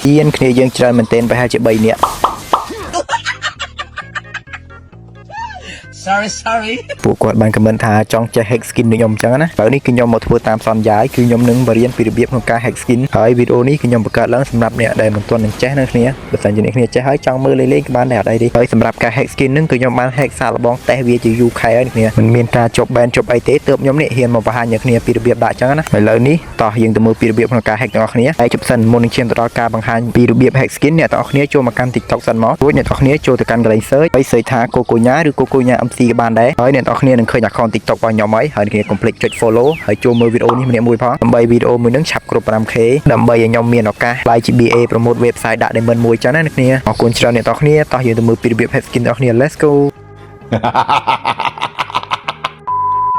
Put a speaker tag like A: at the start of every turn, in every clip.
A: Yên kia dương chơi mình tên phải hai triệu bảy nè.
B: Sorry.
A: ពួកគាត់បានខមមិនថាចង់ចេះ hack skin ដូចខ្ញុំអញ្ចឹងណាហើយនេះគឺខ្ញុំមកធ្វើតាមសន្យាគឺខ្ញុំនឹងបរៀនពីរបៀបក្នុងការ hack skin ហើយវីដេអូនេះគឺខ្ញុំបង្កើតឡើងសម្រាប់អ្នកដែលមិនទាន់នឹងចេះនឹងគ្នាបើសិនជាអ្នកគ្នាចេះហើយចង់មើលលេងៗក៏បានដែរអត់អីទេហើយសម្រាប់ការ hack skin នឹងគឺខ្ញុំបាន hack សាកល្បងតេស្តវាជាយូរខែហើយអ្នកគ្នាមិនមានការជប់ ban ជប់អីទេទើបខ្ញុំនេះហ៊ានមកបង្ហាញអ្នកគ្នាពីរបៀបដាក់អញ្ចឹងណាឥឡូវនេះតោះយើងទៅមើលពីរបៀបក្នុងការ hack ទាំងអស់គ្នាហើយជប់សិនមុននឹងឈានទៅដល់ការបង្ហាញពីរបៀប hack skin អ្នកទាំងអស់គ្នាចូលមកកាន់ TikTok សិនមករួចអ្នកទាំងអស់គ្នាចូលទៅកាន់កន្លែង search ហើយ search ថា Cocoña ឬ Cocoña MC ក៏បានដែរហើយអ្នកទាំងអស់គ្នានឹងឃើញ account TikTok របស់ខ្ញុំហើយអ្នកកុំភ្លេចចុច follow ហើយចូលមើលវីដេអូនេះម្នាក់មួយផងដើម្បីវីដេអូមួយនឹងឆាប់គ្រប់ 5k ដើម្បីឲ្យខ្ញុំមានឱកាស live GBA promote website ដាក់ diamond មួយចឹងណាអ្នកគ្នាអរគុណច្រើនអ្នកទាំងអស់គ្នាតោះយើងទៅមើលពីរបៀប hack skin ទាំងអស់គ្នា let's go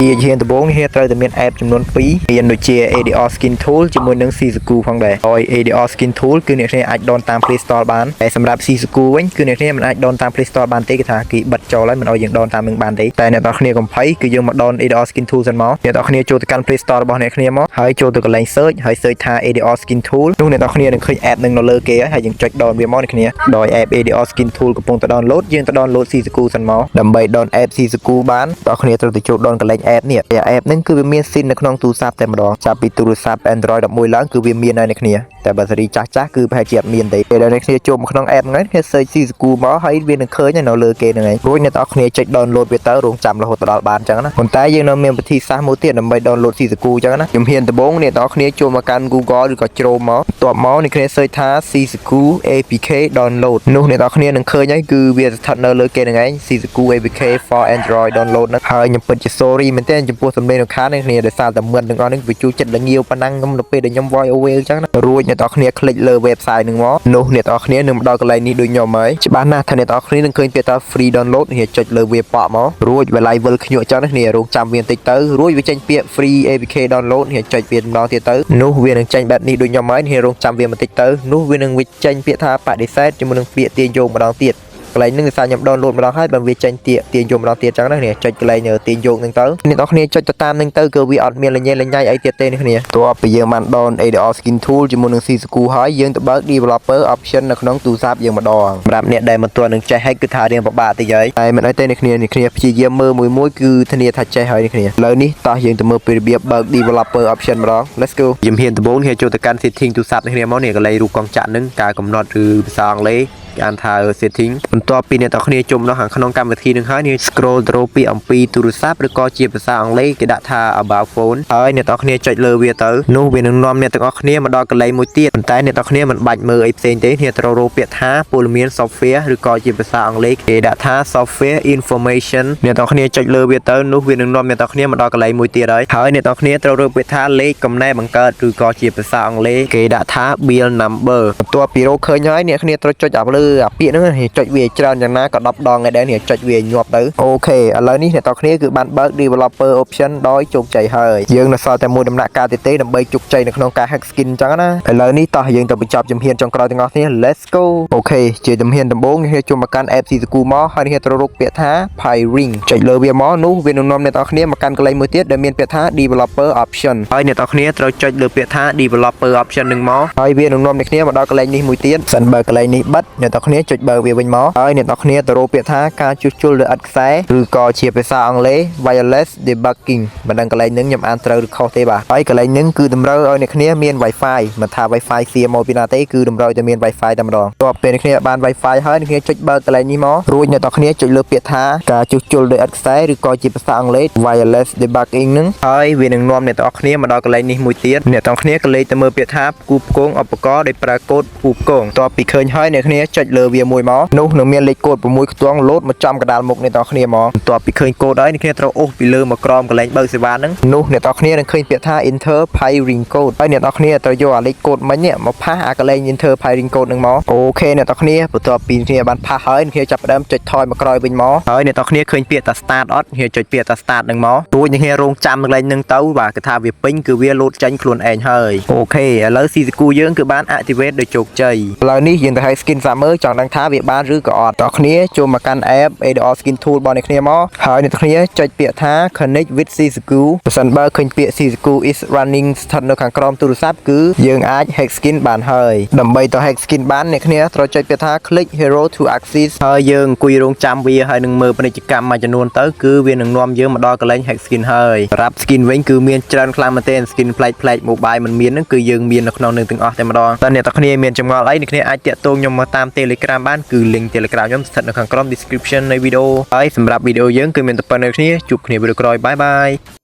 A: ជាជាដំបូងនេះត្រូវតែមាន app ចំនួន2មានដូចជា ADR Skin Tool ជាមួយនឹង Shizuku ផងដែរហើយ ADR Skin Tool គឺអ្នកគ្នាអាចដនតាម Play Store បានតែសម្រាប់ Shizuku វិញគឺអ្នកគ្នាមិនអាចដនតាម Play Store បានទេគេថាគេបិទចោលហើយមិនឲ្យយើងដនតាមនឹងបានទេតែអ្នកនរគ្នាកុំភ័យគឺយើងមកដន ADR Skin Tool សិនមកអ្នកនរគ្នាចូលទៅកាន់ Play Store របស់អ្នកគ្នាមកហើយចូលទៅកន្លែង search ហើយ search ថា ADR Skin Tool នោះអ្នកនរគ្នានឹងឃើញ app នឹងនៅលើគេហើយយើងចុចដនវាមកអ្នកគ្នាដោយ app ADR Skin Tool កំពុងតែ download យើងទៅ download Shizuku សិនមកដើម្បីដន app Shizuku បានអ្នកគ្នាត្រូវទៅចូលដនកន្លែង app នេះ app នឹងគឺវាមានស៊ីននៅក្នុងទូរស័ព្ទតែម្ដងចាប់ពីទូរស័ព្ទ Android 11ឡើងគឺវាមានហើយអ្នកគ្នាតែបើសេរីចាស់គឺប្រហែលជាអត់មានទេពេលដែលអ្នកគ្នាចូលមកក្នុង app ហ្នឹងគេ search Shizuku មកហើយវានឹងឃើញនៅលើគេហ្នឹងឯងរួចអ្នកទាំងអស់គ្នាចុច download វាទៅរងចាំរហូតដល់បានអញ្ចឹងណាប៉ុន្តែយើងនៅមានវិធីសាស្ត្រមួយទៀតដើម្បី download Shizuku អញ្ចឹងណាខ្ញុំហ៊ានដំបូងអ្នកទាំងអស់គ្នាចូលមកកាន់ Google ឬក៏ Chrome មកបន្ទាប់មកអ្នកគ្នា search ថា Shizuku APK download នោះអ្នកទាំងអស់គ្នានឹងឃើញហើយគឺវាស្ថិតនៅលើគេហ្នឹងឯង Shizuku APK for Android download ហ្នឹងហើយខ្ញុំពិតជា sorry មែនទែនចំពោះសំឡេងរំខានអ្នកគ្នាដោយសារតែមឹនទាំងអស់ហ្នឹងវាជួយចិត្តល្ងាវប៉ុណ្ណឹងខ្ញុំនៅពេលដែលខ្ញុំ voice over អញ្ចឹងណារួចអ្នកទាំងអស់គ្នាคลิกលើ website ហ្នឹងមកនោះអ្នកទាំងអស់គ្នានឹងមកដល់កន្លែងនេះដូចខ្ញុំហើយច្បាស់ណាស់ថាអ្នកទាំងអស់គ្នានឹងឃើញពាក្យថា free download នេះចុចលើវាប៉ក់មករួចវា live ខ្ញក់អញ្ចឹងណាគ្នារងចាំវាបន្តិចទៅរួចវាចេញពាក្យ free APK download នេះចុចវាម្ដងទៀតទៅនោះវានឹងចេញបែបនេះដូចខ្ញុំហើយនេះរងចាំវាបន្តិចទៅនោះវានឹងចេញពាក្យថាបដិសេធជាមួយនឹងពាក្យទាញយកម្ដងទៀតកន្លែងហ្នឹងគឺសារខ្ញុំ download ម្ដងហើយបើវាចេញទាញយកម្ដងទៀតអញ្ចឹងណានេះចុចកន្លែងទាញយកហ្នឹងទៅអ្នកនរគ្នាចុចទៅតាមហ្នឹងទៅគឺវាអត់មានលញ៉េលញ៉ៃអីទៀតទេនេះគ្នាតើពេលយើងបាន down ADR Skin Tool ជាមួយនឹង Shizuku ហើយយើងទៅបើក developer option នៅក្នុងទូរស័ព្ទយើងម្ដងសម្រាប់អ្នកដែលមិនទាន់នឹងចេះ hack គឺថារៀងពិបាកតិចហើយតែមិនអីទេនេះគ្នាព្យាយាមមើលមួយគឺធានាថាចេះហើយនេះគ្នាឥឡូវនេះតោះយើងទៅមើលពីរបៀបបើក developer option ម្ដង let's go យើងហ៊ានដំបូងនេះចូលទៅកាន់ setting ទូរស័ព្ទនេះគ្នាមកនេះកន្លែងរូបកងចាក់ហ្នឹងការកំណត់ឬភាសាអង់គ្លេសគេអានថា setting បន្ទាប់ពីអ្នកទាំងគ្នាជុំដល់ខាងក្នុងកម្មវិធីនឹងហើយនេះ scroll ទៅរកពីអំពីទូរស័ព្ទឬក៏ជាភាសាអង់គ្លេសគេដាក់ថា about phone ហើយអ្នកទាំងគ្នាចុចលើវាទៅនោះវានឹងនាំអ្នកទាំងអស់គ្នាមកដល់កន្លែងមួយទៀតប៉ុន្តែអ្នកទាំងគ្នាមិនបាច់មើលអីផ្សេងទេអ្នកត្រូវរកពាក្យថាព័ត៌មាន software ឬក៏ជាភាសាអង់គ្លេសគេដាក់ថា software information អ្នកទាំងគ្នាចុចលើវាទៅនោះវានឹងនាំអ្នកទាំងគ្នាមកដល់កន្លែងមួយទៀតហើយអ្នកទាំងគ្នាត្រូវរកពាក្យថាលេខកំណែបង្កើតឬក៏ជាភាសាអង់គ្លេសគេដាក់ថា bill number បន្ទាប់ពីរកឃើញហើយអ្នកគ្នាត្រូវចុចលើអាពាក្យហ្នឹងចុចវាច្រើនយ៉ាងណាក៏10ដងដែរនេះចុចវាញាប់ទៅអូខេឥឡូវនេះអ្នកទាំងគ្នាគឺបានបើក developer option ដោយជោគជ័យហើយយើងនៅសល់តែមួយដំណាក់កាលទៀតទេដើម្បីជោគជ័យនៅក្នុងការ hack skin អញ្ចឹងណាឥឡូវនេះតោះយើងទៅបញ្ចប់ជំហានចុងក្រោយទាំងអស់គ្នា let's go អូខេជាជំហានដំបូងនេះចូលមកកាន់ app Shizuku មកហើយនេះត្រូវរកពាក្យថា pairing ចុចលើវាមកនោះវានឹងនាំអ្នកទាំងគ្នាមកកាន់កន្លែងមួយទៀតដែលមានពាក្យថា developer option ហើយអ្នកទាំងគ្នាត្រូវចុចលើពាក្យថា developer option នឹងមកហើយវានឹងនាំអ្នកគ្នាមកដល់កន្លែងនេះមួយទៀតសិនបើកន្លែងនេះបិទអ្នកទាំងគ្នាចុចបើកវាវិញមកហើយអ្នកនរគ្នាទៅរកពាក្យថាការជួសជុលលើឥតខ្សែឬក៏ជាភាសាអង់គ្លេស wireless debugging មិនដឹងកន្លែងហ្នឹងខ្ញុំអានត្រូវឬខុសទេបាទហើយកន្លែងហ្នឹងគឺតម្រូវឲ្យអ្នកគ្នាមាន Wi-Fi មិនថា Wi-Fi សៀមកពីណាទេគឺតម្រូវតែមាន Wi-Fi តែម្ដងតបពេលអ្នកគ្នាបាន Wi-Fi ហើយអ្នកគ្នាចុចបើកកន្លែងនេះមករួចអ្នកនរគ្នាចុចលើពាក្យថាការជួសជុលលើឥតខ្សែឬក៏ជាភាសាអង់គ្លេស wireless debugging ហ្នឹងហើយវានឹងនាំអ្នកនរគ្នាមកដល់កន្លែងនេះមួយទៀតអ្នកនរគ្នាក៏លេខទៅមើលពាក្យថាផ្គូផ្គងឧបករណ៍ដែលប្រើកូដផ្គូផ្គងតបពីឃើញហើយអ្នកគ្នាចុចលើវាមួយមកនោះនឹងមានលេខកូដ6ខ្ទង់លោតមកចំកណ្ដាលមុខអ្នកទាំងគ្នាមកបន្ទាប់ពីឃើញកូដហើយអ្នកគ្នាត្រូវអូសពីលើមកក្រោមកន្លែងបើកសេវាហ្នឹងនោះអ្នកទាំងគ្នានឹងឃើញពាក្យថា enter pairing code ហើយអ្នកទាំងគ្នាត្រូវយកអាលេខកូដមិញនេះមកផាសអាកន្លែង enter pairing code ហ្នឹងមកអូខេអ្នកទាំងគ្នាបន្ទាប់ពីគ្នាបានផាសហើយអ្នកគ្នាចាប់ផ្ដើមចុចថយមកក្រោយវិញមកហើយអ្នកទាំងគ្នាឃើញពាក្យថា start អត់គ្នាចុចពាក្យថា start ហ្នឹងមករួចអ្នកគ្នារងចាំកន្លែងហ្នឹងទៅបាទគឺថាវាពេញគឺវាលោតចេញខ្លួនឯងហើយអូខេឥឡូវ Shizuku យើងគឺបាន activate ដោយជោគជ័យឥឡូវនេះយើងទៅឲ្យ skin សាមើ ចង់ដឹងថាវាបានឬក៏អត់តោះគ្នាចូលមកកាន់ app ADR Skin Tool របស់អ្នកគ្នាមកហើយអ្នកគ្នាចុចពាក្យថា Connect with Sisaku ប្រសិនបើឃើញពាក្យ Sisaku is running ស្ថិតនៅខាងក្រោមទូរស័ព្ទគឺយើងអាច hack skin បានហើយដើម្បីទៅ hack skin បានអ្នកគ្នាត្រូវចុចពាក្យថា click hero to access ហើយយើងអង្គុយរងចាំវាហើយនឹងមើលពាណិជ្ជកម្មមួយចំនួនទៅគឺវានឹងនាំយើងមកដល់កន្លែង hack skin ហើយសម្រាប់ skin វិញគឺមានច្រើនខ្លាំងមែនទែន skin ប្លែកៗ mobile មិនមានហ្នឹងគឺយើងមាននៅក្នុងនឹងទាំងអស់តែម្ដងតើអ្នកទាំងគ្នាមានចម្ងល់អីអ្នកគ្នាអាចតាក់ទងខ្ញុំមកតាម Telegram បានគឺ link Telegram ខ្ញុំស្ថិតនៅខាងក្រោម description នៃវីដេអូហើយសម្រាប់វីដេអូយើងគឺមានតែប៉ុណ្្នឹងគ្នាជួបគ្នាវីដេអូក្រោយបាយបាយ